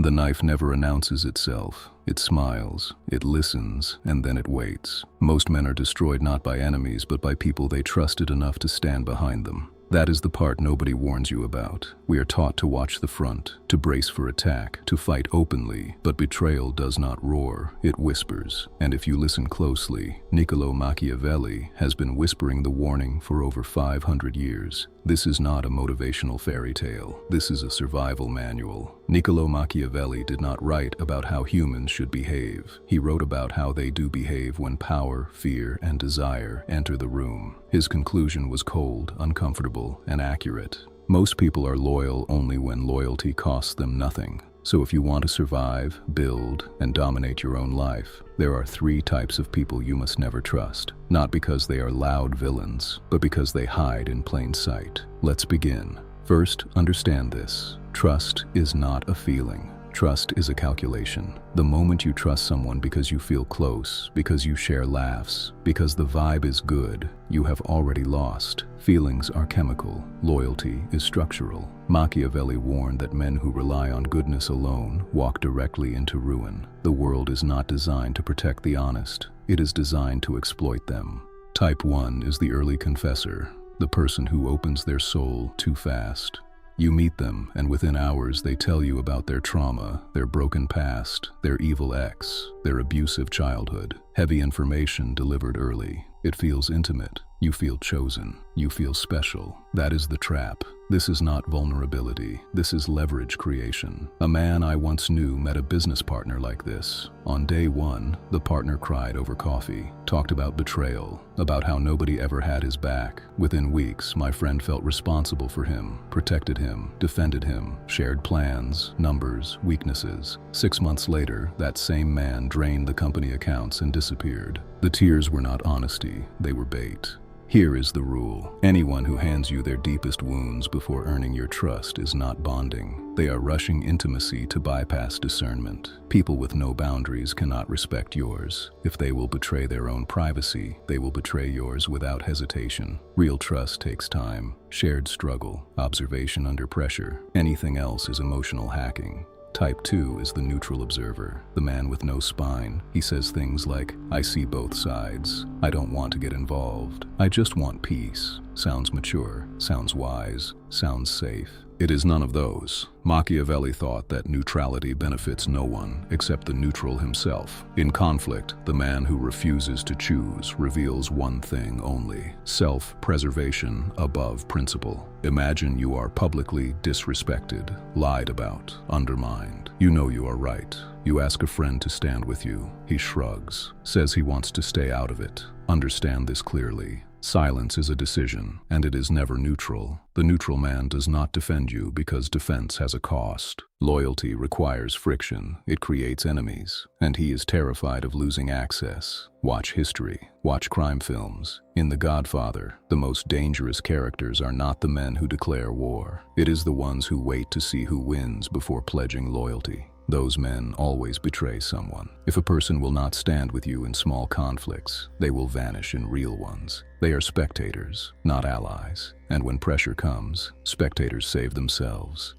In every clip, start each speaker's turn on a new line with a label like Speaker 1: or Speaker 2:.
Speaker 1: The knife never announces itself. It smiles, it listens, and then it waits. Most men are destroyed not by enemies but by people they trusted enough to stand behind them. That is the part nobody warns you about. We are taught to watch the front, to brace for attack, to fight openly, but betrayal does not roar, it whispers. And if you listen closely, Niccolò Machiavelli has been whispering the warning for over 500 years. This is not a motivational fairy tale. This is a survival manual. Niccolò Machiavelli did not write about how humans should behave. He wrote about how they do behave when power, fear, and desire enter the room. His conclusion was cold, uncomfortable, and accurate. Most people are loyal only when loyalty costs them nothing. So if you want to survive, build, and dominate your own life, there are 3 types of people you must never trust. Not because they are loud villains, but because they hide in plain sight. Let's begin. First, understand this. Trust is not a feeling. Trust is a calculation. The moment you trust someone because you feel close, because you share laughs, because the vibe is good, you have already lost. Feelings are chemical. Loyalty is structural. Machiavelli warned that men who rely on goodness alone walk directly into ruin. The world is not designed to protect the honest. It is designed to exploit them. Type 1 is the early confessor, the person who opens their soul too fast. You meet them, and within hours they tell you about their trauma, their broken past, their evil ex, their abusive childhood. Heavy information delivered early. It feels intimate. You feel chosen. You feel special. That is the trap. This is not vulnerability. This is leverage creation. A man I once knew met a business partner like this. On day 1, the partner cried over coffee, talked about betrayal, about how nobody ever had his back. Within weeks, my friend felt responsible for him, protected him, defended him, shared plans, numbers, weaknesses. 6 months later, that same man drained the company accounts and disappeared. The tears were not honesty, they were bait. Here is the rule. Anyone who hands you their deepest wounds before earning your trust is not bonding. They are rushing intimacy to bypass discernment. People with no boundaries cannot respect yours. If they will betray their own privacy, they will betray yours without hesitation. Real trust takes time, shared struggle, observation under pressure. Anything else is emotional hacking. Type 2 is the neutral observer, the man with no spine. He says things like, I see both sides. I don't want to get involved. I just want peace. Sounds mature, sounds wise, sounds safe. It is none of those. Machiavelli thought that neutrality benefits no one except the neutral himself. In conflict, the man who refuses to choose reveals one thing only: self-preservation above principle. Imagine you are publicly disrespected, lied about, undermined. You know you are right. You ask a friend to stand with you. He shrugs, says he wants to stay out of it. Understand this clearly. Silence is a decision, and it is never neutral. The neutral man does not defend you because defense has a cost. Loyalty requires friction. It creates enemies, and he is terrified of losing access. Watch history. Watch crime films. In The Godfather, the most dangerous characters are not the men who declare war. It is the ones who wait to see who wins before pledging loyalty. Those men always betray someone. If a person will not stand with you in small conflicts, they will vanish in real ones. They are spectators, not allies. And when pressure comes, spectators save themselves.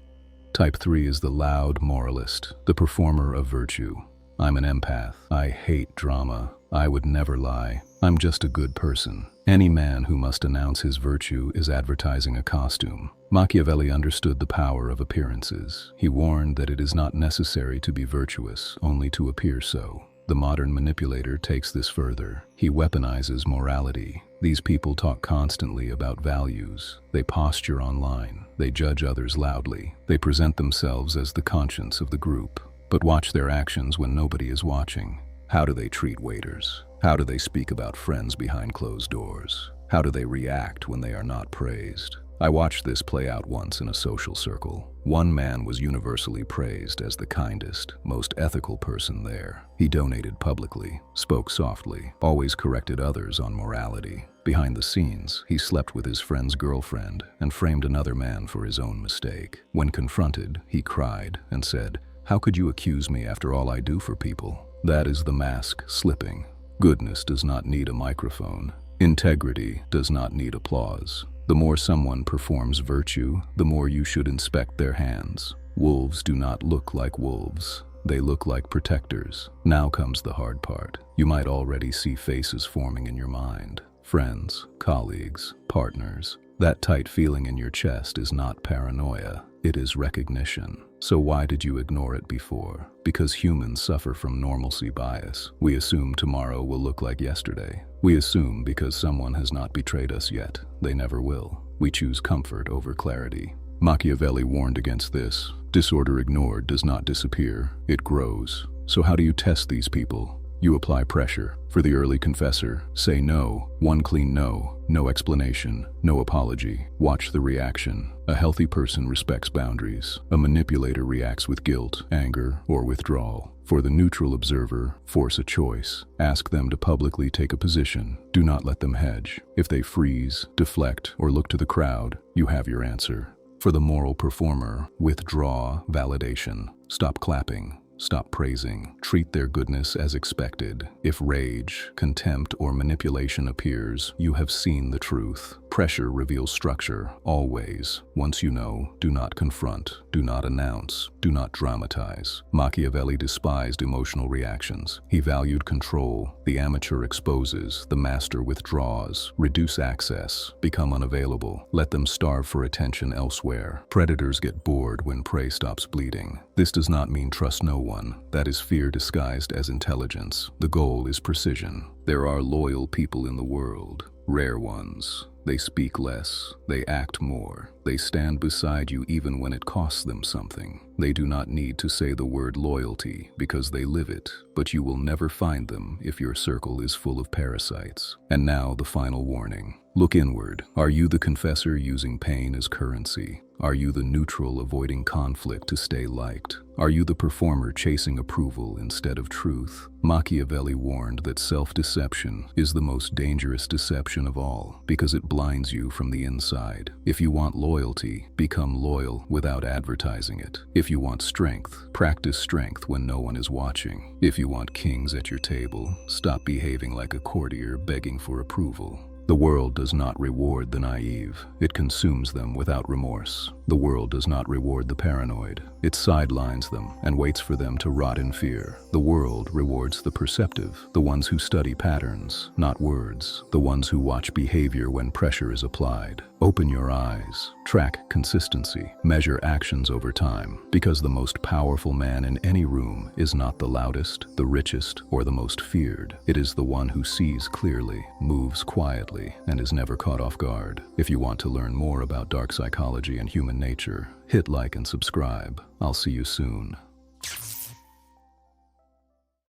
Speaker 1: Type 3 is the loud moralist, the performer of virtue. I'm an empath. I hate drama. I would never lie. I'm just a good person. Any man who must announce his virtue is advertising a costume. Machiavelli understood the power of appearances. He warned that it is not necessary to be virtuous, only to appear so. The modern manipulator takes this further. He weaponizes morality. These people talk constantly about values. They posture online. They judge others loudly. They present themselves as the conscience of the group. But watch their actions when nobody is watching. How do they treat waiters? How do they speak about friends behind closed doors? How do they react when they are not praised? I watched this play out once in a social circle. One man was universally praised as the kindest, most ethical person there. He donated publicly, spoke softly, always corrected others on morality. Behind the scenes, he slept with his friend's girlfriend and framed another man for his own mistake. When confronted, he cried and said, "How could you accuse me after all I do for people?" That is the mask slipping. Goodness does not need a microphone. Integrity does not need applause. The more someone performs virtue, the more you should inspect their hands. Wolves do not look like wolves. They look like protectors. Now comes the hard part. You might already see faces forming in your mind. Friends, colleagues, partners. That tight feeling in your chest is not paranoia. It is recognition. So why did you ignore it before? Because humans suffer from normalcy bias. We assume tomorrow will look like yesterday. We assume because someone has not betrayed us yet, they never will. We choose comfort over clarity. Machiavelli warned against this. Disorder ignored does not disappear, it grows. So how do you test these people? You apply pressure. For the early confessor, say no, one clean no, no explanation, no apology. Watch the reaction. A healthy person respects boundaries. A manipulator reacts with guilt, anger, or withdrawal. For the neutral observer, force a choice. Ask them to publicly take a position. Do not let them hedge. If they freeze, deflect, or look to the crowd, you have your answer. For the moral performer, withdraw validation. Stop clapping. Stop praising. Treat their goodness as expected. If rage, contempt, or manipulation appears, you have seen the truth. Pressure reveals structure, always. Once you know, do not confront, do not announce, do not dramatize. Machiavelli despised emotional reactions. He valued control. The amateur exposes, the master withdraws. Reduce access, become unavailable. Let them starve for attention elsewhere. Predators get bored when prey stops bleeding. This does not mean trust no one. That is fear disguised as intelligence. The goal is precision. There are loyal people in the world, rare ones. They speak less, they act more. They stand beside you even when it costs them something. They do not need to say the word loyalty because they live it, but you will never find them if your circle is full of parasites. And now the final warning. Look inward. Are you the confessor using pain as currency? Are you the neutral avoiding conflict to stay liked? Are you the performer chasing approval instead of truth? Machiavelli warned that self-deception is the most dangerous deception of all because it blinds you from the inside. If you want loyalty, become loyal without advertising it. If you want strength, practice strength when no one is watching. If you want kings at your table, stop behaving like a courtier begging for approval. The world does not reward the naive. It consumes them without remorse. The world does not reward the paranoid. It sidelines them and waits for them to rot in fear. The world rewards the perceptive, the ones who study patterns, not words, the ones who watch behavior when pressure is applied. Open your eyes, track consistency, measure actions over time, because the most powerful man in any room is not the loudest, the richest, or the most feared. It is the one who sees clearly, moves quietly, and is never caught off guard. If you want to learn more about dark psychology and human nature, hit like and subscribe. I'll see you soon.